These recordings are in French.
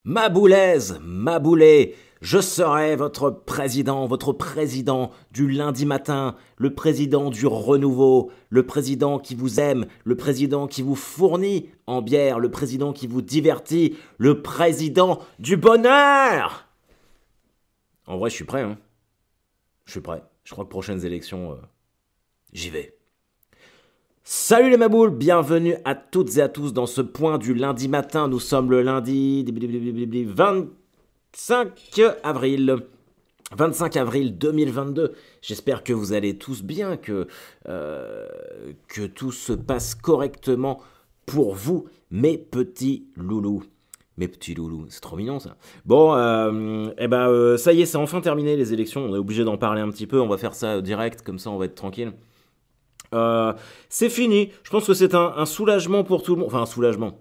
Maboulaise, Maboulé, je serai votre président du lundi matin, le président du renouveau, le président qui vous aime, le président qui vous fournit en bière, le président qui vous divertit, le président du bonheur. En vrai, je suis prêt, hein. Je suis prêt. Je crois que prochaines élections, j'y vais. Salut les maboules, bienvenue à toutes et à tous dans ce point du lundi matin. Nous sommes le lundi 25 avril. 25 avril 2022. J'espère que vous allez tous bien, que tout se passe correctement pour vous, mes petits loulous. Mes petits loulous, c'est trop mignon ça. Bon, ça y est, c'est enfin terminé les élections. On est obligé d'en parler un petit peu. On va faire ça direct, comme ça on va être tranquille. C'est fini. Je pense que c'est un soulagement pour tout le monde. Enfin, un soulagement.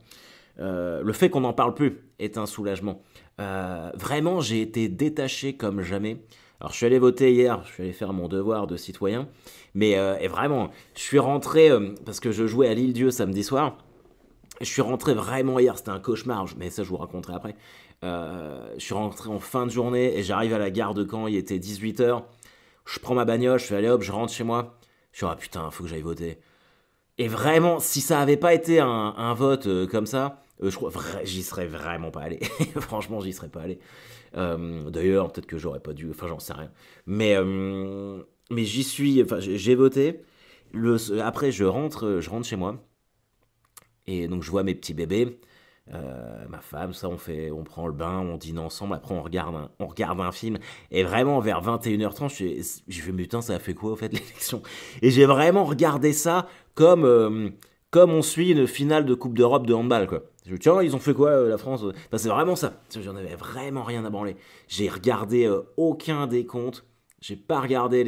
Le fait qu'on n'en parle plus est un soulagement. Vraiment, j'ai été détaché comme jamais. Alors, je suis allé voter hier. Je suis allé faire mon devoir de citoyen. Mais et vraiment, je suis rentré parce que je jouais à l'Île-Dieu samedi soir. Je suis rentré vraiment hier. C'était un cauchemar. Mais ça, je vous raconterai après. Je suis rentré en fin de journée et j'arrive à la gare de Caen. Il était 18h. Je prends ma bagnole. Je fais allez hop, je rentre chez moi. Je suis ah putain, faut que j'aille voter. Et vraiment, si ça avait pas été un vote comme ça, je crois j'y serais vraiment pas allé. Franchement, j'y serais pas allé. D'ailleurs, peut-être que j'aurais pas dû. Enfin, j'en sais rien. Mais j'y suis. Enfin, j'ai voté. Après, je rentre chez moi. Et donc, je vois mes petits bébés. Ma femme, ça, on prend le bain, on dîne ensemble, après on regarde un film, et vraiment vers 21h30, j'ai fait, mais putain, ça a fait quoi au fait l'élection? Et j'ai vraiment regardé ça comme on suit une finale de Coupe d'Europe de handball, quoi. Je me dis, tiens, ils ont fait quoi, la France? Enfin, c'est vraiment ça, j'en avais vraiment rien à branler. J'ai regardé aucun décompte, j'ai pas regardé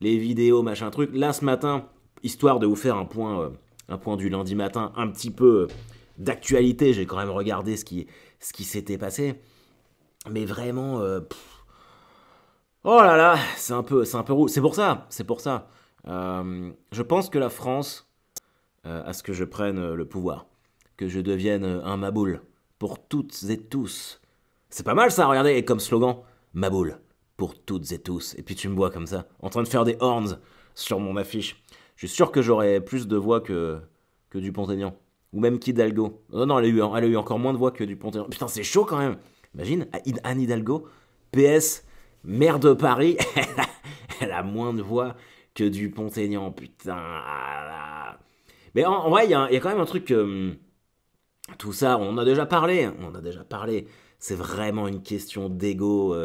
les vidéos, machin truc. Là, ce matin, histoire de vous faire un point du lundi matin, un petit peu d'actualité, j'ai quand même regardé ce qui s'était passé, mais vraiment oh là là, c'est un peu roux. C'est pour ça je pense que la France a ce que je prenne le pouvoir, que je devienne un maboule pour toutes et tous. C'est pas mal ça, regardez, comme slogan, maboule pour toutes et tous. Et puis tu me vois comme ça, en train de faire des horns sur mon affiche. Je suis sûr que j'aurais plus de voix que Dupont-Aignan. Ou même qu'Hidalgo. Non, elle a eu encore moins de voix que Dupont-Aignan. Putain, c'est chaud quand même. Imagine, Anne Hidalgo, PS, maire de Paris, elle a moins de voix que Dupont-Aignan. Putain. Mais en vrai, il y a quand même un truc tout ça, on en a déjà parlé. C'est vraiment une question d'ego,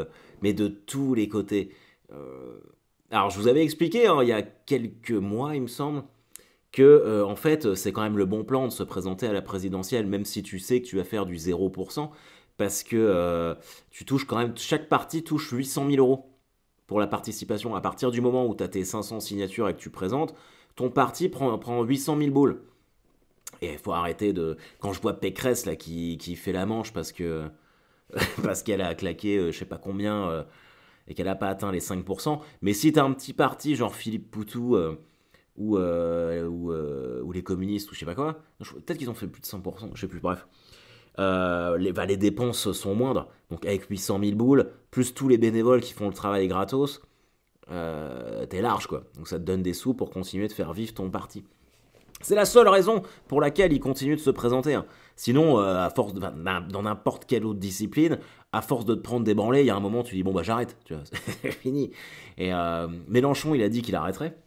mais de tous les côtés. Alors, je vous avais expliqué, hein, il y a quelques mois, il me semble, que en fait c'est quand même le bon plan de se présenter à la présidentielle, même si tu sais que tu vas faire du 0%, parce que tu touches quand même, chaque parti touche 800 000 euros pour la participation. À partir du moment où tu as tes 500 signatures et que tu présentes, ton parti prend 800 000 boules. Et il faut arrêter de... Quand je vois Pécresse là, qui fait la manche parce qu'elle a claqué je sais pas combien et qu'elle n'a pas atteint les 5%, mais si tu as un petit parti genre Philippe Poutou... ou les communistes, ou je sais pas quoi. Peut-être qu'ils ont fait plus de 100%, je sais plus, bref. Les dépenses sont moindres. Donc avec 800 000 boules, plus tous les bénévoles qui font le travail gratos, t'es large, quoi. Donc ça te donne des sous pour continuer de faire vivre ton parti. C'est la seule raison pour laquelle il continue de se présenter, hein. Sinon, à force dans n'importe quelle autre discipline, à force de te prendre des branlées, il y a un moment où tu dis, bon bah j'arrête, tu vois, c'est fini. Et Mélenchon, il a dit qu'il arrêterait.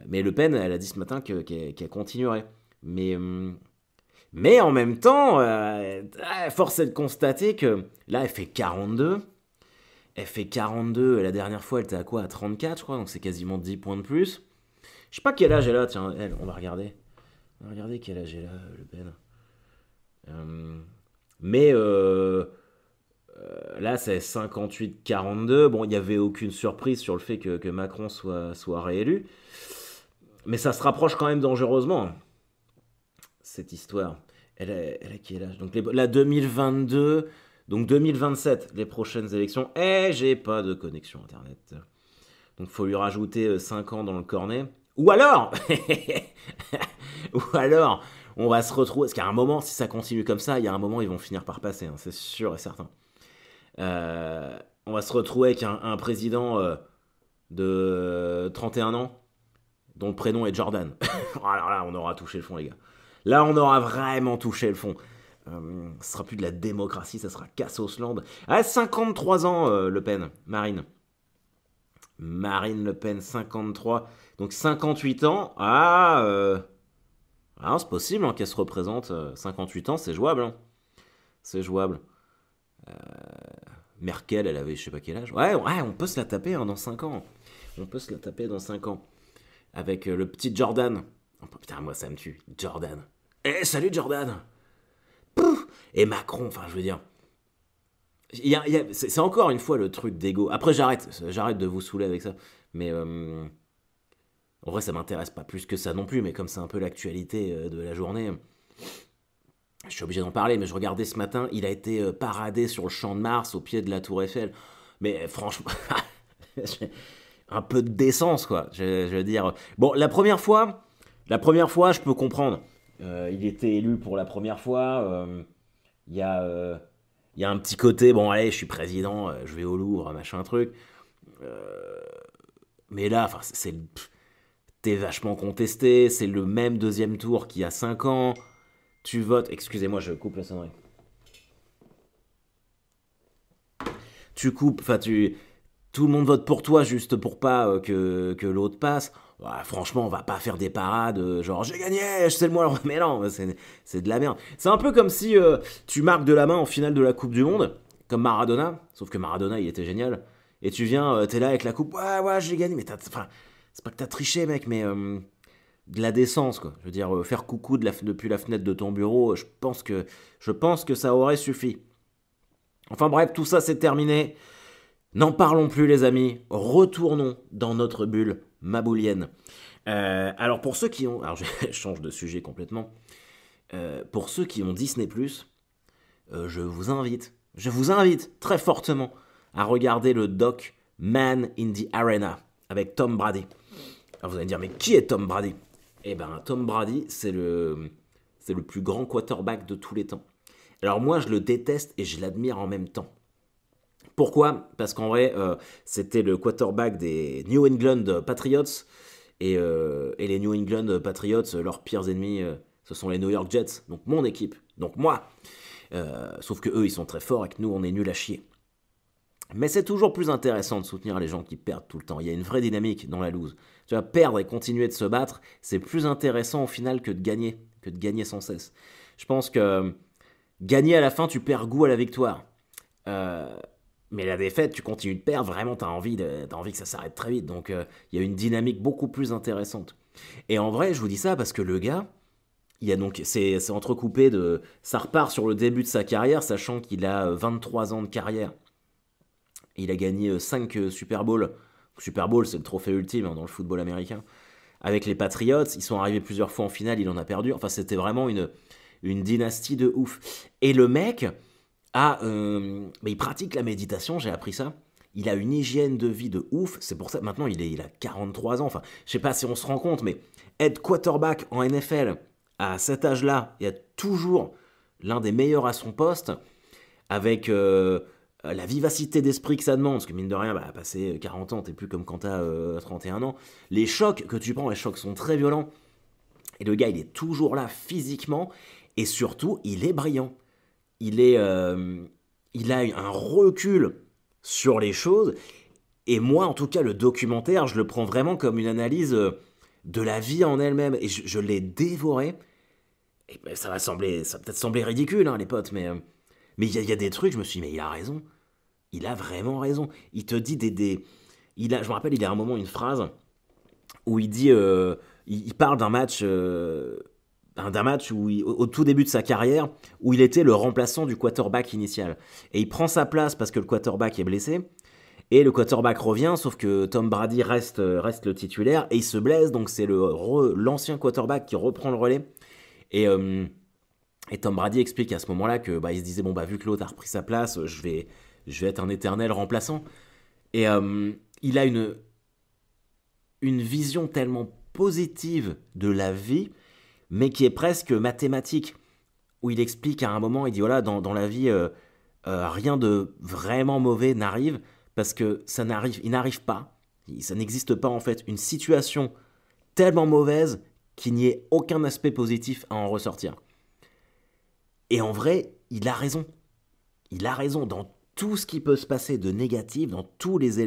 Mais Le Pen, elle a dit ce matin qu'elle continuerait. Mais en même temps, force est de constater que là, elle fait 42. Elle fait 42. La dernière fois, elle était à quoi? À 34, je crois. Donc c'est quasiment 10 points de plus. Je sais pas quel âge elle a. Tiens, elle, on va regarder. On va regarder quel âge elle a, Le Pen. Mais là, c'est 58-42. Bon, il n'y avait aucune surprise sur le fait que Macron soit réélu. Mais ça se rapproche quand même dangereusement, hein, cette histoire. Elle a quel âge? Donc la 2022, donc 2027, les prochaines élections. J'ai pas de connexion Internet. Donc faut lui rajouter 5 ans dans le cornet. Ou alors On va se retrouver, parce qu'à un moment, si ça continue comme ça, il y a un moment, ils vont finir par passer, hein, c'est sûr et certain. On va se retrouver avec un président de 31 ans, dont le prénom est Jordan. Alors là, on aura touché le fond, les gars. Là, on aura vraiment touché le fond. Ce sera plus de la démocratie, ça sera Cassosland. Ah, 53 ans, Le Pen, Marine. Marine Le Pen, 53. Donc 58 ans. C'est possible hein, qu'elle se représente. 58 ans, c'est jouable. Hein. C'est jouable. Merkel, elle avait je sais pas quel âge. Ouais, on peut se la taper hein, dans 5 ans. On peut se la taper dans 5 ans. Avec le petit Jordan. Oh, putain, moi ça me tue. Jordan. Salut Jordan. Pouf. Et Macron, enfin je veux dire. C'est encore une fois le truc d'ego. Après j'arrête de vous saouler avec ça. Mais en vrai ça m'intéresse pas plus que ça non plus. Mais comme c'est un peu l'actualité de la journée, je suis obligé d'en parler. Mais je regardais ce matin, il a été paradé sur le champ de Mars au pied de la Tour Eiffel. Mais franchement, un peu de décence quoi. Je veux dire. Bon, la première fois, je peux comprendre. Il était élu pour la première fois. Il y a il y a un petit côté, bon allez, je suis président, je vais au Louvre, machin truc. Mais là, enfin, t'es vachement contesté, c'est le même deuxième tour qu'il y a 5 ans. Tu votes, excusez-moi, je coupe la sonnerie. Tu coupes, enfin tout le monde vote pour toi juste pour pas que l'autre passe. Ouais, franchement, on va pas faire des parades genre j'ai gagné, c'est le moi. Mais non, c'est de la merde. C'est un peu comme si tu marques de la main en finale de la Coupe du Monde, comme Maradona, sauf que Maradona il était génial. Et tu viens, t'es là avec la coupe, ouais, j'ai gagné, mais enfin, c'est pas que t'as triché, mec, mais de la décence, quoi. Je veux dire, faire coucou depuis la fenêtre de ton bureau, je pense que ça aurait suffi. Enfin bref, tout ça c'est terminé. N'en parlons plus les amis, retournons dans notre bulle maboulienne. Alors pour ceux qui ont... Alors je change de sujet complètement. Pour ceux qui ont Disney+, je vous invite très fortement à regarder le doc Man in the Arena avec Tom Brady. Alors vous allez me dire, mais qui est Tom Brady? Eh ben Tom Brady, c'est le plus grand quarterback de tous les temps. Alors moi je le déteste et je l'admire en même temps. Pourquoi? Parce qu'en vrai, c'était le quarterback des New England Patriots. Et les New England Patriots, leurs pires ennemis, ce sont les New York Jets. Donc mon équipe, donc moi. Sauf que eux, ils sont très forts et que nous, on est nuls à chier. Mais c'est toujours plus intéressant de soutenir les gens qui perdent tout le temps. Il y a une vraie dynamique dans la loose. Tu vas perdre et continuer de se battre, c'est plus intéressant au final que de gagner sans cesse. Je pense que gagner à la fin, tu perds goût à la victoire. Mais la défaite, tu continues de perdre, vraiment, t'as envie que ça s'arrête très vite. Donc, il y a une dynamique beaucoup plus intéressante. Et en vrai, je vous dis ça parce que le gars, c'est entrecoupé de... Ça repart sur le début de sa carrière, sachant qu'il a 23 ans de carrière. Il a gagné 5 Super Bowl. Super Bowl, c'est le trophée ultime hein, dans le football américain. Avec les Patriots, ils sont arrivés plusieurs fois en finale, il en a perdu. Enfin, c'était vraiment une dynastie de ouf. Et le mec... il pratique la méditation, j'ai appris ça. Il a une hygiène de vie de ouf. C'est pour ça maintenant il a 43 ans. Enfin, je sais pas si on se rend compte, mais être quarterback en NFL à cet âge-là et être toujours l'un des meilleurs à son poste, avec la vivacité d'esprit que ça demande, parce que mine de rien, passer 40 ans, t'es plus comme quand t'as 31 ans. Les chocs que tu prends, les chocs sont très violents. Et le gars, il est toujours là physiquement, et surtout, il est brillant. Il a un recul sur les choses. Et moi, en tout cas, le documentaire, je le prends vraiment comme une analyse de la vie en elle-même. Et je l'ai dévoré. Et ça va peut-être sembler ridicule, hein, les potes, mais il y a des trucs, je me suis dit, mais il a raison. Il a vraiment raison. Il te dit je me rappelle, il y a un moment, une phrase où il dit... il parle d'un match... d'un match où au tout début de sa carrière, où il était le remplaçant du quarterback initial. Et il prend sa place parce que le quarterback est blessé, et le quarterback revient, sauf que Tom Brady reste le titulaire, et il se blesse, donc c'est l'ancien quarterback qui reprend le relais. Et Tom Brady explique à ce moment-là que il se disait, vu que l'autre a repris sa place, je vais être un éternel remplaçant. Et il a une vision tellement positive de la vie, mais qui est presque mathématique, où il explique à un moment, il dit voilà, dans la vie, rien de vraiment mauvais n'arrive, parce que il n'arrive pas, ça n'existe pas en fait, une situation tellement mauvaise qu'il n'y ait aucun aspect positif à en ressortir. Et en vrai, il a raison. Il a raison dans tout ce qui peut se passer de négatif, dans tous les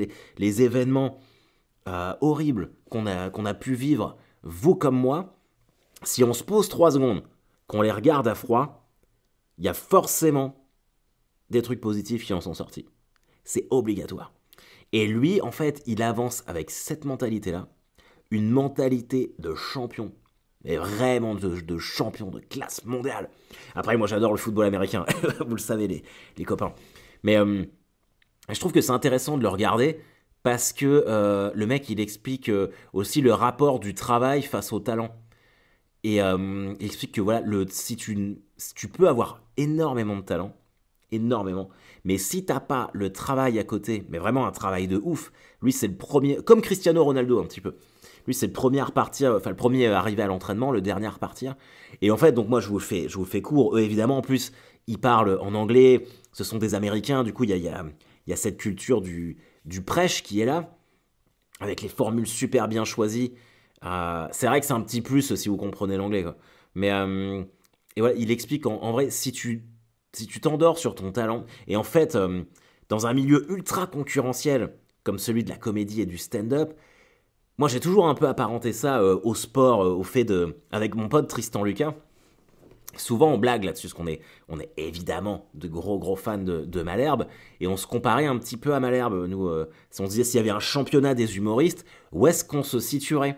événements horribles qu'on a pu vivre, vous comme moi. Si on se pose 3 secondes, qu'on les regarde à froid, il y a forcément des trucs positifs qui en sont sortis. C'est obligatoire. Et lui, en fait, il avance avec cette mentalité-là, une mentalité de champion. Mais vraiment de champion de classe mondiale. Après, moi j'adore le football américain, vous le savez les copains. Mais je trouve que c'est intéressant de le regarder parce que le mec il explique aussi le rapport du travail face au talent. Et il explique que voilà, si tu peux avoir énormément de talent, énormément, mais si t'as pas le travail à côté, mais vraiment un travail de ouf, lui c'est le premier, comme Cristiano Ronaldo un petit peu. Lui, c'est le premier à repartir, enfin le premier à arriver à l'entraînement, le dernier à repartir. Et en fait, donc moi, je vous fais court. Eux, évidemment, en plus, ils parlent en anglais. Ce sont des Américains. Du coup, il y a cette culture du prêche qui est là, avec les formules super bien choisies. C'est vrai que c'est un petit plus si vous comprenez l'anglais, quoi. Mais et voilà, il explique en vrai, si tu t'endors sur ton talent, et en fait, dans un milieu ultra concurrentiel comme celui de la comédie et du stand-up, moi, j'ai toujours un peu apparenté ça au sport, au fait de... Avec mon pote Tristan Lucas, souvent on blague là-dessus, parce on est évidemment de gros fans de Malherbe, et on se comparait un petit peu à Malherbe. Nous, si on se disait s'il y avait un championnat des humoristes, où est-ce qu'on se situerait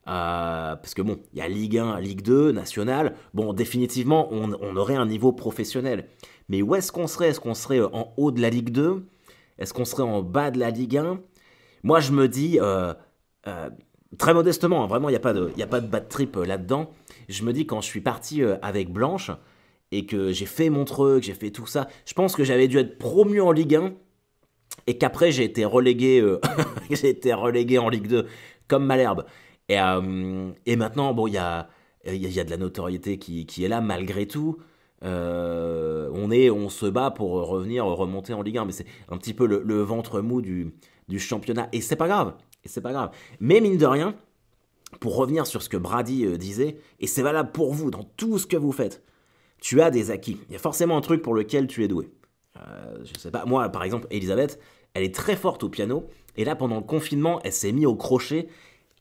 parce que bon, il y a Ligue 1, Ligue 2, Nationale, bon, définitivement, on aurait un niveau professionnel. Mais où est-ce qu'on serait? Est-ce qu'on serait en haut de la Ligue 2? Est-ce qu'on serait en bas de la Ligue 1? Moi, je me dis... très modestement, hein, vraiment, il n'y a pas de bad trip là-dedans. Je me dis, quand je suis parti avec Blanche et que j'ai fait Montreux, que j'ai fait tout ça, je pense que j'avais dû être promu en Ligue 1 et qu'après j'ai été relégué, j'ai été relégué en Ligue 2 comme Malherbe. Et maintenant, bon, il y a de la notoriété qui est là malgré tout. On se bat pour remonter en Ligue 1, mais c'est un petit peu le ventre mou du championnat. Et c'est pas grave. Mais mine de rien, pour revenir sur ce que Brady disait, et c'est valable pour vous dans tout ce que vous faites, tu as des acquis. Il y a forcément un truc pour lequel tu es doué. Je sais pas, moi par exemple, Elisabeth, elle est très forte au piano, et là pendant le confinement, elle s'est mise au crochet,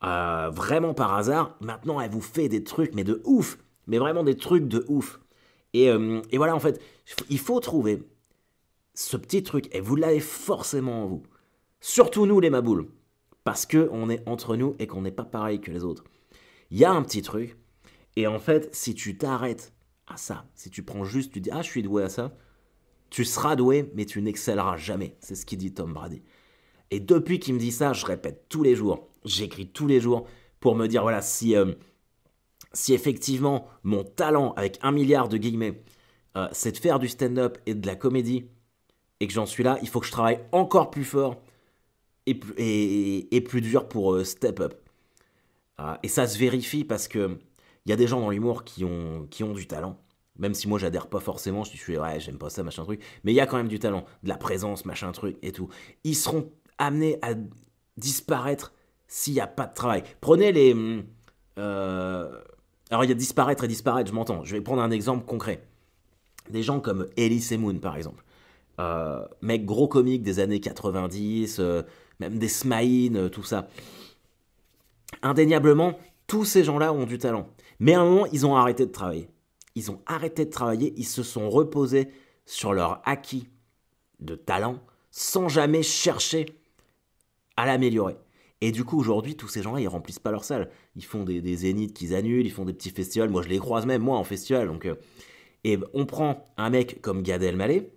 vraiment par hasard. Maintenant, elle vous fait des trucs, mais de ouf, mais vraiment des trucs de ouf. Et voilà, en fait, il faut trouver ce petit truc, et vous l'avez forcément en vous. Surtout nous, les maboules. Parce qu'on est entre nous et qu'on n'est pas pareil que les autres. Il y a un petit truc, et en fait, si tu t'arrêtes à ça, si tu prends juste, tu dis « Ah, je suis doué à ça », tu seras doué, mais tu n'excelleras jamais. C'est ce qu'il dit Tom Brady. Et depuis qu'il me dit ça, je répète tous les jours, j'écris tous les jours pour me dire, voilà, si effectivement mon talent, avec 1 milliard de guillemets, c'est de faire du stand-up et de la comédie, et que j'en suis là, il faut que je travaille encore plus fort et plus dur pour step up. Et ça se vérifie parce que il y a des gens dans l'humour qui ont du talent. Même si moi j'adhère pas forcément, je suis ouais, j'aime pas ça, machin truc. Mais il y a quand même du talent, de la présence, machin truc et tout. Ils seront amenés à disparaître s'il n'y a pas de travail. Prenez les... alors il y a disparaître et disparaître, je m'entends. Je vais prendre un exemple concret. Des gens comme Elise Moon par exemple. Mec gros comique des années 90, même des Smaïn, tout ça. Indéniablement, tous ces gens-là ont du talent. Mais à un moment, ils ont arrêté de travailler. Ils se sont reposés sur leur acquis de talent sans jamais chercher à l'améliorer. Et du coup, aujourd'hui, tous ces gens-là, ils remplissent pas leur salle. Ils font des zéniths qu'ils annulent, ils font des petits festivals. Moi, je les croise même, moi, en festival. Donc, et on prend un mec comme Gad Elmaleh.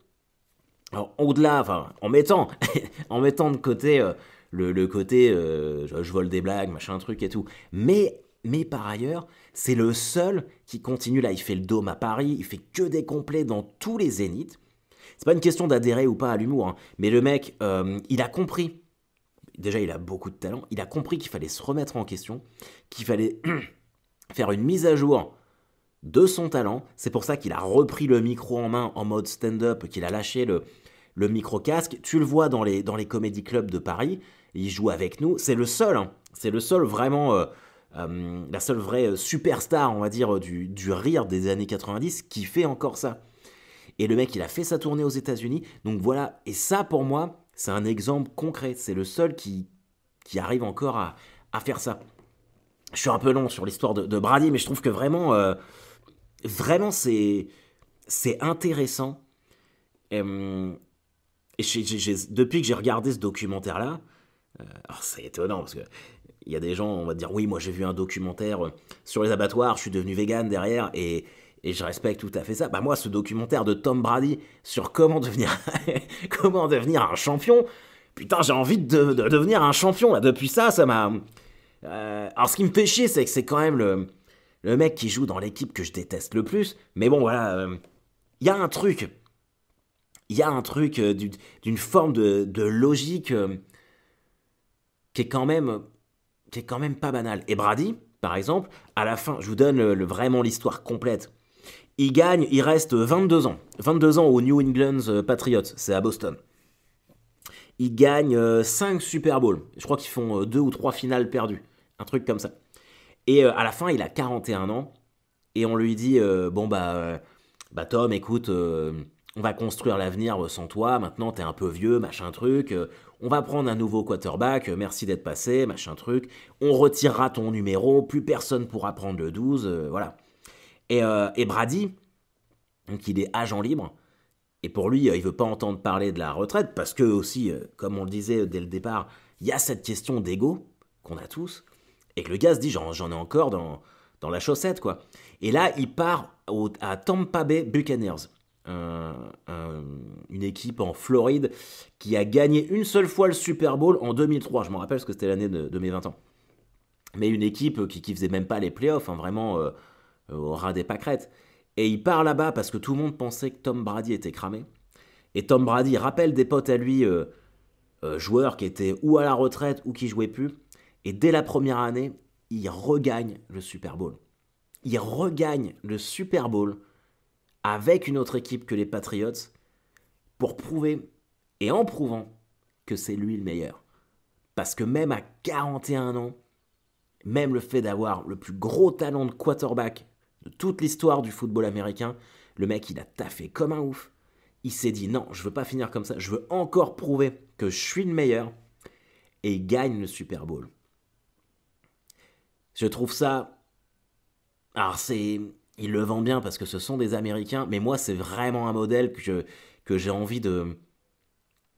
Alors, au-delà, enfin, en mettant de côté le côté je vole des blagues, machin truc et tout. Mais par ailleurs, c'est le seul qui continue. Là, il fait le Dôme à Paris, il fait que des complets dans tous les zéniths. C'est pas une question d'adhérer ou pas à l'humour, hein, mais le mec, il a compris. Déjà, il a beaucoup de talent. Il a compris qu'il fallait se remettre en question, qu'il fallait faire une mise à jour de son talent. C'est pour ça qu'il a repris le micro en main en mode stand-up, qu'il a lâché le micro-casque. Tu le vois dans les comédie clubs de Paris. Il joue avec nous. C'est le seul, hein. C'est le seul vraiment, la seule vraie superstar, on va dire, du rire des années 90 qui fait encore ça. Et le mec, il a fait sa tournée aux États-Unis. Donc voilà. Et ça, pour moi, c'est un exemple concret. C'est le seul qui arrive encore à faire ça. Je suis un peu long sur l'histoire de Brady, mais je trouve que vraiment, c'est intéressant. Et depuis que j'ai regardé ce documentaire-là, alors c'est étonnant parce que il y a des gens, on va dire, oui, moi j'ai vu un documentaire sur les abattoirs, je suis devenu vegan derrière et je respecte tout à fait ça. Bah moi, ce documentaire de Tom Brady sur comment devenir, comment devenir un champion, putain, j'ai envie de devenir un champion là. Depuis ça m'a. Alors ce qui me fait chier, c'est que c'est quand même le mec qui joue dans l'équipe que je déteste le plus. Mais bon, voilà, il y a un truc. Il y a un truc d'une forme de logique qui est quand même pas banal. Et Brady, par exemple, à la fin, je vous donne vraiment l'histoire complète. Il gagne, il reste 22 ans. 22 ans aux New England Patriots, c'est à Boston. Il gagne 5 Super Bowls. Je crois qu'ils font 2 ou 3 finales perdues. Un truc comme ça. Et à la fin, il a 41 ans. Et on lui dit, bah Tom, écoute, on va construire l'avenir sans toi. Maintenant, t'es un peu vieux, machin truc. On va prendre un nouveau quarterback. Merci d'être passé, machin truc. On retirera ton numéro. Plus personne pourra prendre le 12. Voilà. Et Brady, donc il est agent libre. Et pour lui, il veut pas entendre parler de la retraite. Parce que aussi, comme on le disait dès le départ, il y a cette question d'ego qu'on a tous. Et que le gars se dit, j'en ai encore dans la chaussette, quoi. Et là, il part à Tampa Bay Buccaneers. Une équipe en Floride qui a gagné une seule fois le Super Bowl en 2003. Je me rappelle parce que c'était l'année de mes 20 ans. Mais une équipe qui faisait même pas les playoffs, hein, vraiment au ras des pâquerettes. Et il part là-bas parce que tout le monde pensait que Tom Brady était cramé. Et Tom Brady rappelle des potes à lui, joueurs qui étaient ou à la retraite ou qui jouaient plus. Et dès la première année, il regagne le Super Bowl. Il regagne le Super Bowl avec une autre équipe que les Patriots pour prouver, et en prouvant, que c'est lui le meilleur. Parce que même à 41 ans, même le fait d'avoir le plus gros talent de quarterback de toute l'histoire du football américain, le mec, il a taffé comme un ouf. Il s'est dit, non, je veux pas finir comme ça, je veux encore prouver que je suis le meilleur, et il gagne le Super Bowl. Je trouve ça... Alors il le vend bien parce que ce sont des Américains, mais moi c'est vraiment un modèle que j'ai envie de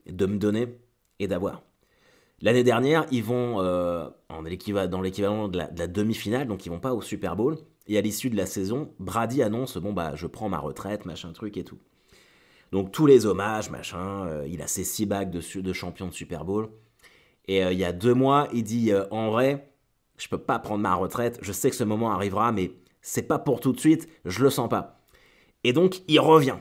me donner et d'avoir. L'année dernière, ils vont dans l'équivalent de la demi-finale, donc ils vont pas au Super Bowl. Et à l'issue de la saison, Brady annonce, bon bah je prends ma retraite, machin truc et tout. Donc tous les hommages, machin, il a ses 6 bagues de champion de Super Bowl. Et il y a 2 mois, il dit, en vrai, je peux pas prendre ma retraite, je sais que ce moment arrivera, mais c'est pas pour tout de suite, je le sens pas. Et donc, il revient.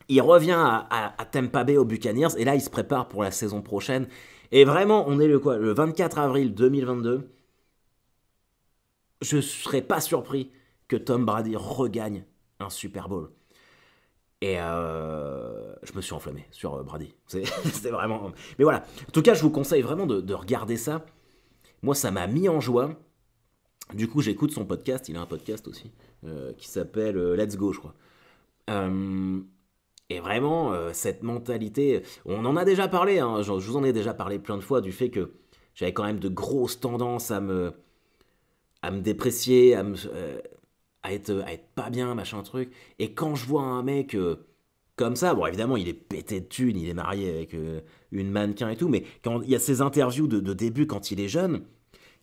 Il revient à Tampa Bay aux Buccaneers, et là, il se prépare pour la saison prochaine. Et vraiment, on est le 24 avril 2022. Je serais pas surpris que Tom Brady regagne un Super Bowl. Et je me suis enflammé sur Brady. C'était vraiment... Mais voilà, en tout cas, je vous conseille vraiment de regarder ça. Moi, ça m'a mis en joie. Du coup, j'écoute son podcast, il a un podcast aussi, qui s'appelle Let's Go, je crois. Et vraiment, cette mentalité, on en a déjà parlé, hein, je vous en ai déjà parlé plein de fois, du fait que j'avais quand même de grosses tendances à me déprécier, à être pas bien, machin truc. Et quand je vois un mec comme ça, bon évidemment il est pété de thunes, il est marié avec une mannequin et tout, mais quand il y a ces interviews de début quand il est jeune,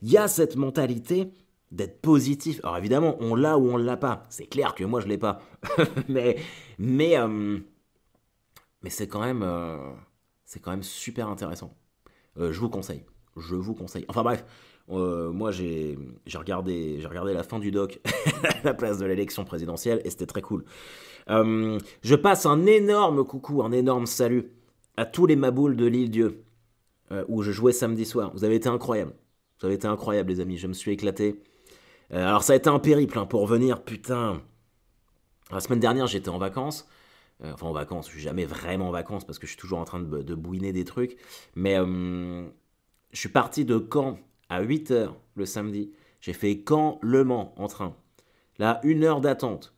il y a cette mentalité d'être positif. Alors évidemment, on l'a ou on l'a pas. C'est clair que moi je l'ai pas. mais c'est quand même super intéressant. Je vous conseille. Enfin bref, moi j'ai regardé la fin du doc à la place de l'élection présidentielle et c'était très cool. Je passe un énorme coucou, un énorme salut à tous les maboules de l'Île-Dieu où je jouais samedi soir. Vous avez été incroyables. Vous avez été incroyables les amis, je me suis éclaté. Alors ça a été un périple hein, pour venir, putain. La semaine dernière, j'étais en vacances. Enfin, en vacances, je suis jamais vraiment en vacances parce que je suis toujours en train de bouiner des trucs. Mais je suis parti de Caen à 8 h le samedi. J'ai fait Caen-Le Mans en train. Là, 1 heure d'attente.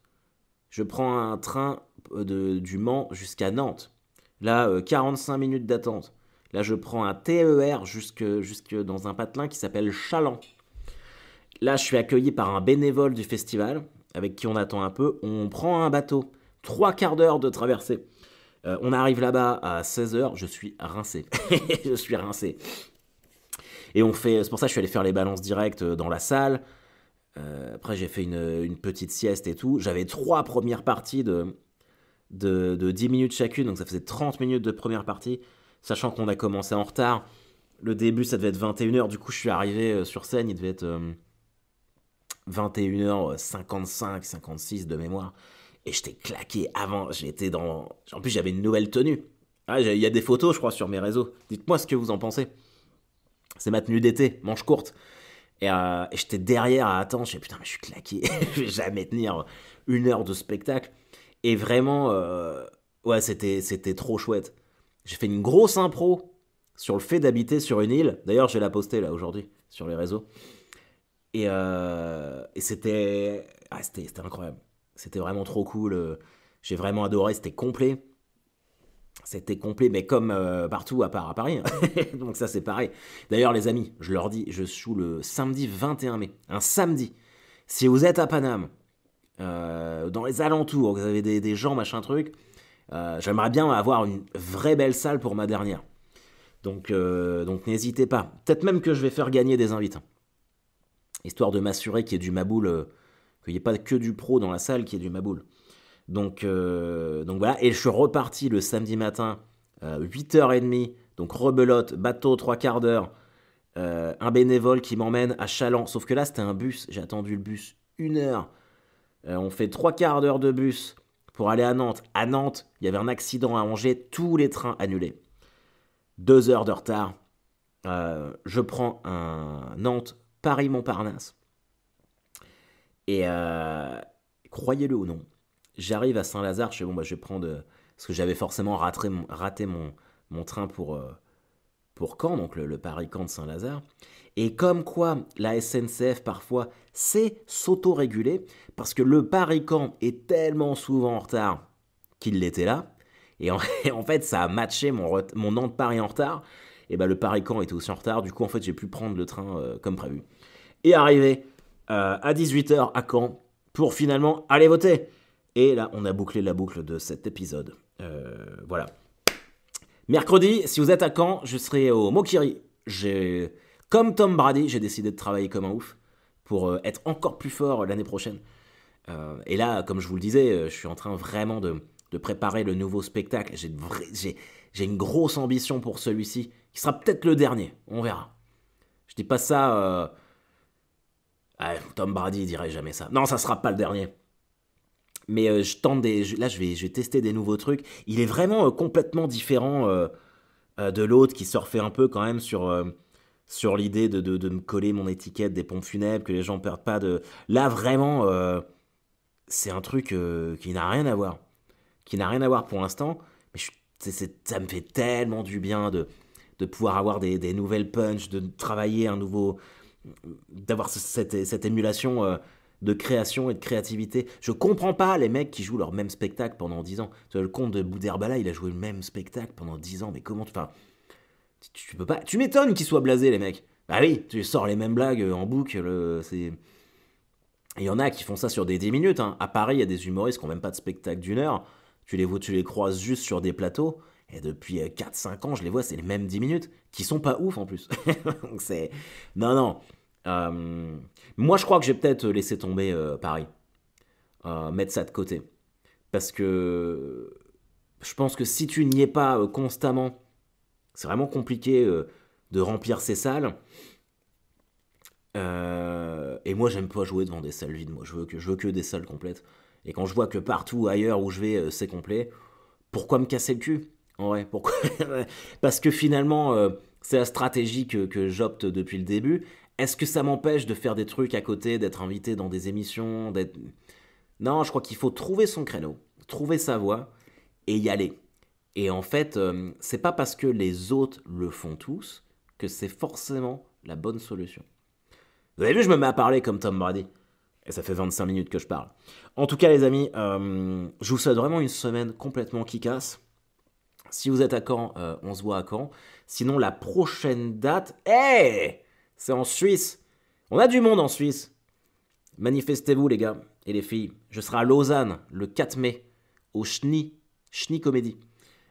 Je prends un train du Mans jusqu'à Nantes. Là, 45 minutes d'attente. Là, je prends un TER jusque dans un patelin qui s'appelle Chaland. Là, je suis accueilli par un bénévole du festival, avec qui on attend un peu. On prend un bateau. 3 quarts d'heure de traversée. On arrive là-bas à 16 h. Je suis rincé. Je suis rincé. Et c'est pour ça que je suis allé faire les balances directes dans la salle. Après, j'ai fait une petite sieste et tout. J'avais 3 premières parties de 10 minutes chacune, donc ça faisait 30 minutes de première partie, sachant qu'on a commencé en retard. Le début, ça devait être 21 h. Du coup, je suis arrivé sur scène, il devait être 21 h 55, 56 de mémoire. Et j'étais claqué avant. En plus, j'avais une nouvelle tenue. Ah, il y a des photos, je crois, sur mes réseaux. Dites-moi ce que vous en pensez. C'est ma tenue d'été, manche courte. Et j'étais derrière à attendre. Je disais, putain, mais je suis claqué. Je vais jamais tenir 1 heure de spectacle. Et vraiment, ouais, c'était trop chouette. J'ai fait une grosse impro sur le fait d'habiter sur une île. D'ailleurs, je vais la poster là aujourd'hui sur les réseaux. Et c'était incroyable. C'était vraiment trop cool. J'ai vraiment adoré. C'était complet. C'était complet, mais comme partout à part à Paris. Donc ça, c'est pareil. D'ailleurs, les amis, je leur dis, je joue le samedi 21 mai. Un samedi. Si vous êtes à Paname, dans les alentours, vous avez des gens, machin truc, j'aimerais bien avoir une vraie belle salle pour ma dernière. Donc n'hésitez pas. Peut-être même que je vais faire gagner des invités. Histoire de m'assurer qu'il y ait du maboule, qu'il n'y ait pas que du pro dans la salle, qu'il y ait du maboule. Donc voilà, et je suis reparti le samedi matin, 8h30, donc rebelote, bateau 3 quarts d'heure, un bénévole qui m'emmène à Chaland, sauf que là c'était un bus, j'ai attendu le bus 1 heure. On fait 3 quarts d'heure de bus pour aller à Nantes. À Nantes, il y avait un accident à Angers, tous les trains annulés. 2 heures de retard. Je prends un Nantes Paris-Montparnasse. Et croyez-le ou non, j'arrive à Saint-Lazare, je fais bon, bah, je vais prendre. Parce que j'avais forcément raté mon train pour Caen, donc le Paris-Caen de Saint-Lazare. Et comme quoi la SNCF parfois sait s'auto-réguler, parce que le Paris-Caen est tellement souvent en retard qu'il l'était là. Et en fait, ça a matché mon Nantes-Paris en retard. Et bah, le Paris-Caen était aussi en retard. Du coup, en fait, j'ai pu prendre le train comme prévu. Et arrivé à 18 h à Caen pour finalement aller voter. Et là, on a bouclé la boucle de cet épisode. Voilà. Mercredi, si vous êtes à Caen, je serai au Mokiri. Comme Tom Brady, j'ai décidé de travailler comme un ouf pour être encore plus fort l'année prochaine. Et là, comme je vous le disais, je suis en train vraiment de préparer le nouveau spectacle. J'ai une grosse ambition pour celui-ci, qui sera peut-être le dernier. On verra. Je dis pas ça... Tom Brady dirait jamais ça. Non, ça sera pas le dernier. Mais là, je vais tester des nouveaux trucs. Il est vraiment complètement différent de l'autre qui surfait un peu quand même sur l'idée de me coller mon étiquette des pompes funèbres, que les gens perdent pas de... Là, vraiment, c'est un truc qui n'a rien à voir. Qui n'a rien à voir pour l'instant. Mais ça me fait tellement du bien de pouvoir avoir des nouvelles punches, de travailler un nouveau... d'avoir cette émulation de création et de créativité. Je comprends pas les mecs qui jouent leur même spectacle pendant 10 ans. Le comte de Boudherbala, il a joué le même spectacle pendant 10 ans, mais comment... Enfin, tu peux pas... Tu m'étonnes qu'ils soient blasés, les mecs. Bah oui, tu sors les mêmes blagues en boucle, c'est... Il y en a qui font ça sur des 10 minutes. Hein. À Paris, il y a des humoristes qui n'ont même pas de spectacle d'1 heure. Tu les croises juste sur des plateaux. Et depuis 4-5 ans, je les vois, c'est les mêmes 10 minutes. Qui sont pas ouf en plus. Donc c'est... Non, non. Moi, je crois que j'ai peut-être laissé tomber Paris. Mettre ça de côté. Parce que je pense que si tu n'y es pas constamment, c'est vraiment compliqué de remplir ces salles. Et moi, j'aime pas jouer devant des salles vides. Moi, je veux que des salles complètes. Et quand je vois que partout ailleurs où je vais, c'est complet, pourquoi me casser le cul? En vrai, pourquoi? Parce que finalement, c'est la stratégie que j'opte depuis le début. Est-ce que ça m'empêche de faire des trucs à côté, d'être invité dans des émissions, d'être... Non, je crois qu'il faut trouver son créneau, trouver sa voie et y aller. Et en fait, c'est pas parce que les autres le font tous que c'est forcément la bonne solution. Vous avez vu, je me mets à parler comme Tom Brady. Et ça fait 25 minutes que je parle. En tout cas, les amis, je vous souhaite vraiment une semaine complètement kickass. Si vous êtes à Caen, on se voit à Caen. Sinon, la prochaine date, c'est en Suisse. On a du monde en Suisse. Manifestez-vous, les gars et les filles. Je serai à Lausanne le 4 mai, au Schnie Comédie.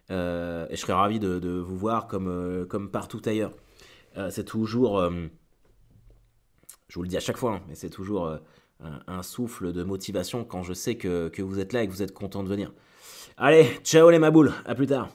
Et je serai ravi de vous voir comme partout ailleurs. C'est toujours, je vous le dis à chaque fois, hein, mais c'est toujours un souffle de motivation quand je sais que vous êtes là et que vous êtes content de venir. Allez, ciao les maboules, à plus tard.